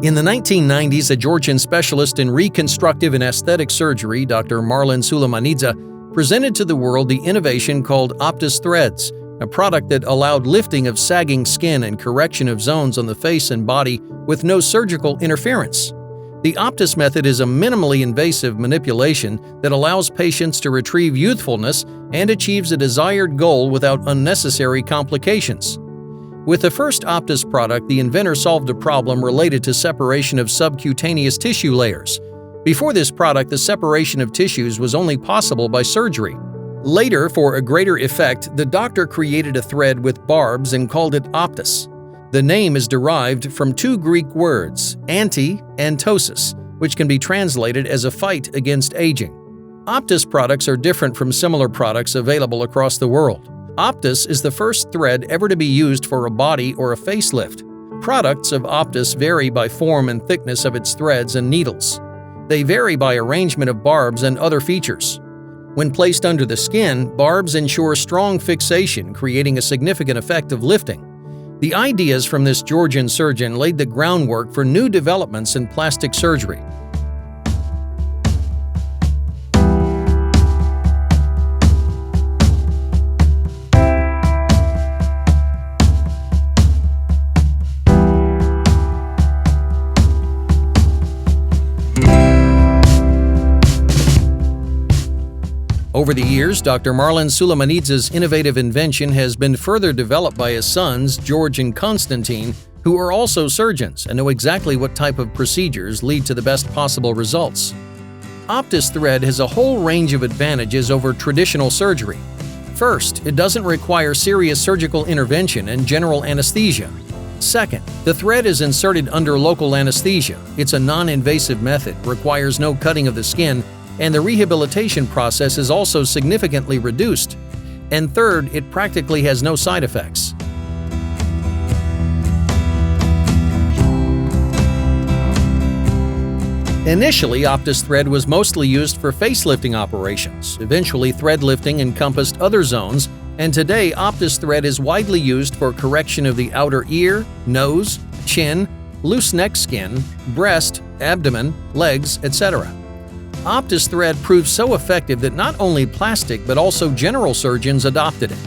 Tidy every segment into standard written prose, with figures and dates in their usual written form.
In the 1990s, a Georgian specialist in reconstructive and aesthetic surgery, Dr. Marlan Sulamanidze, presented to the world the innovation called Optus Threads, a product that allowed lifting of sagging skin and correction of zones on the face and body with no surgical interference. The Optus method is a minimally invasive manipulation that allows patients to retrieve youthfulness and achieves a desired goal without unnecessary complications. With the first Optus product, the inventor solved a problem related to separation of subcutaneous tissue layers. Before this product, the separation of tissues was only possible by surgery. Later, for a greater effect, the doctor created a thread with barbs and called it Optus. The name is derived from two Greek words, anti and ptosis, which can be translated as a fight against aging. Optus products are different from similar products available across the world. Optus is the first thread ever to be used for a body or a facelift. Products of Optus vary by form and thickness of its threads and needles. They vary by arrangement of barbs and other features. When placed under the skin, barbs ensure strong fixation, creating a significant effect of lifting. The ideas from this Georgian surgeon laid the groundwork for new developments in plastic surgery. Over the years, Dr. Marlan Sulamanidze's innovative invention has been further developed by his sons, George and Konstantin, who are also surgeons and know exactly what type of procedures lead to the best possible results. Optus thread has a whole range of advantages over traditional surgery. First, it doesn't require serious surgical intervention and general anesthesia. Second, the thread is inserted under local anesthesia. It's a non-invasive method, requires no cutting of the skin, and the rehabilitation process is also significantly reduced. And third, it practically has no side effects. Initially, Optus thread was mostly used for facelifting operations. Eventually, thread lifting encompassed other zones, and today Optus thread is widely used for correction of the outer ear, nose, chin, loose neck skin, breast, abdomen, legs, etc. Optus thread proved so effective that not only plastic but also general surgeons adopted it.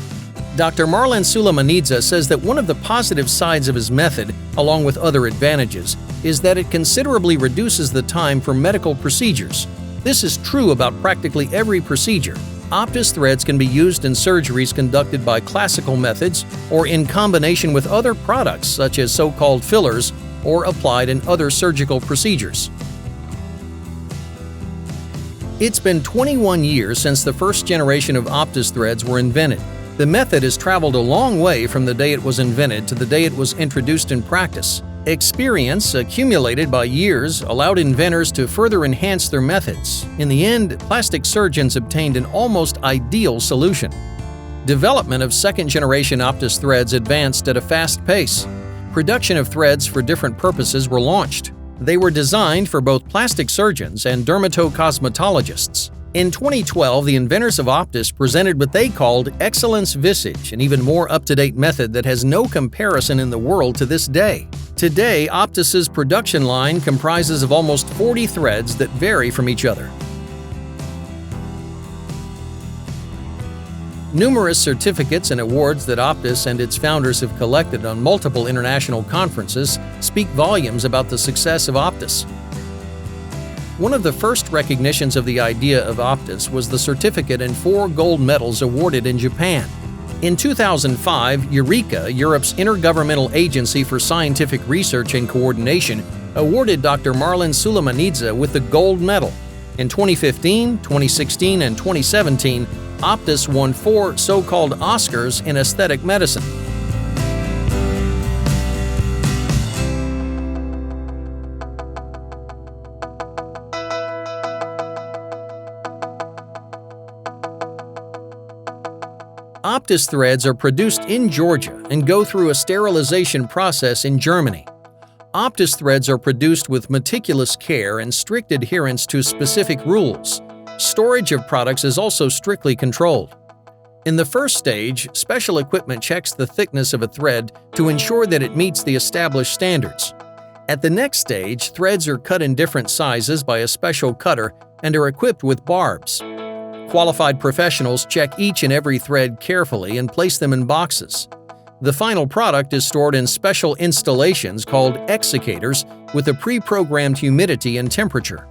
Dr. Marlan Sulamanidze says that one of the positive sides of his method, along with other advantages, is that it considerably reduces the time for medical procedures. This is true about practically every procedure. Optus threads can be used in surgeries conducted by classical methods or in combination with other products such as so-called fillers or applied in other surgical procedures. It's been 21 years since the first generation of Optus threads were invented. The method has traveled a long way from the day it was invented to the day it was introduced in practice. Experience accumulated by years allowed inventors to further enhance their methods. In the end, plastic surgeons obtained an almost ideal solution. Development of second-generation Optus threads advanced at a fast pace. Production of threads for different purposes were launched. They were designed for both plastic surgeons and dermatocosmetologists. In 2012, the inventors of Optus presented what they called Excellence Visage, an even more up-to-date method that has no comparison in the world to this day. Today, Optus's production line comprises of almost 40 threads that vary from each other. Numerous certificates and awards that Optus and its founders have collected on multiple international conferences speak volumes about the success of Optus. One of the first recognitions of the idea of Optus was the certificate and 4 gold medals awarded in Japan. In 2005, Eureka, Europe's intergovernmental agency for scientific research and coordination, awarded Dr. Marlan Sulamanidze with the gold medal. In 2015, 2016, and 2017, Optus won 4 so-called Oscars in aesthetic medicine. Optus threads are produced in Georgia and go through a sterilization process in Germany. Optus threads are produced with meticulous care and strict adherence to specific rules. Storage of products is also strictly controlled. In the first stage, special equipment checks the thickness of a thread to ensure that it meets the established standards. At the next stage, threads are cut in different sizes by a special cutter and are equipped with barbs. Qualified professionals check each and every thread carefully and place them in boxes. The final product is stored in special installations called exsicators with a pre-programmed humidity and temperature.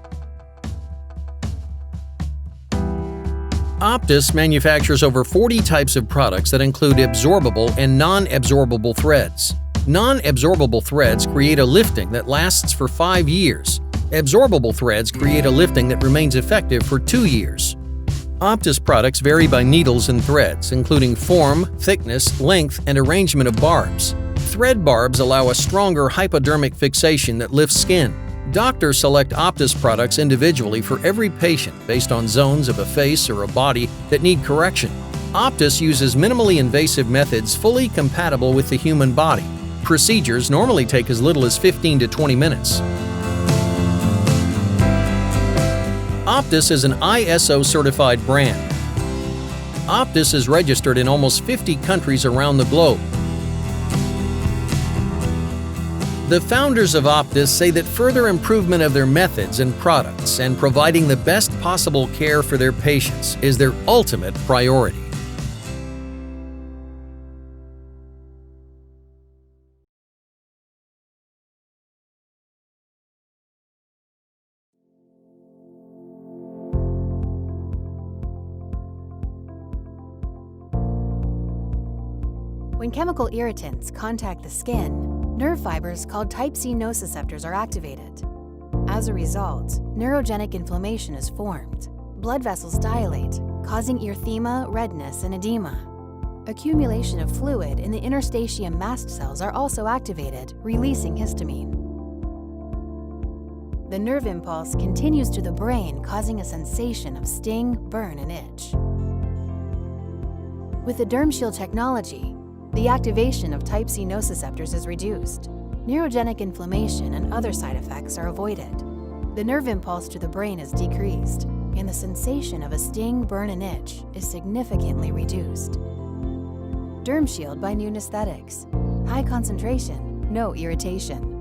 Optus manufactures over 40 types of products that include absorbable and non-absorbable threads. Non-absorbable threads create a lifting that lasts for 5 years. Absorbable threads create a lifting that remains effective for 2 years. Optus products vary by needles and threads, including form, thickness, length, and arrangement of barbs. Thread barbs allow a stronger hypodermic fixation that lifts skin. Doctors select Optus products individually for every patient based on zones of a face or a body that need correction. Optus uses minimally invasive methods fully compatible with the human body. Procedures normally take as little as 15 to 20 minutes. Optus is an ISO-certified brand. Optus is registered in almost 50 countries around the globe. The founders of Optus say that further improvement of their methods and products and providing the best possible care for their patients is their ultimate priority. When chemical irritants contact the skin, nerve fibers called type C nociceptors are activated. As a result, neurogenic inflammation is formed. Blood vessels dilate, causing erythema, redness, and edema. Accumulation of fluid in the interstitium mast cells are also activated, releasing histamine. The nerve impulse continues to the brain, causing a sensation of sting, burn, and itch. With the DermShield technology, the activation of type C nociceptors is reduced. Neurogenic inflammation and other side effects are avoided. The nerve impulse to the brain is decreased, and the sensation of a sting, burn, and itch is significantly reduced. DermShield by New Aesthetics. High concentration, no irritation.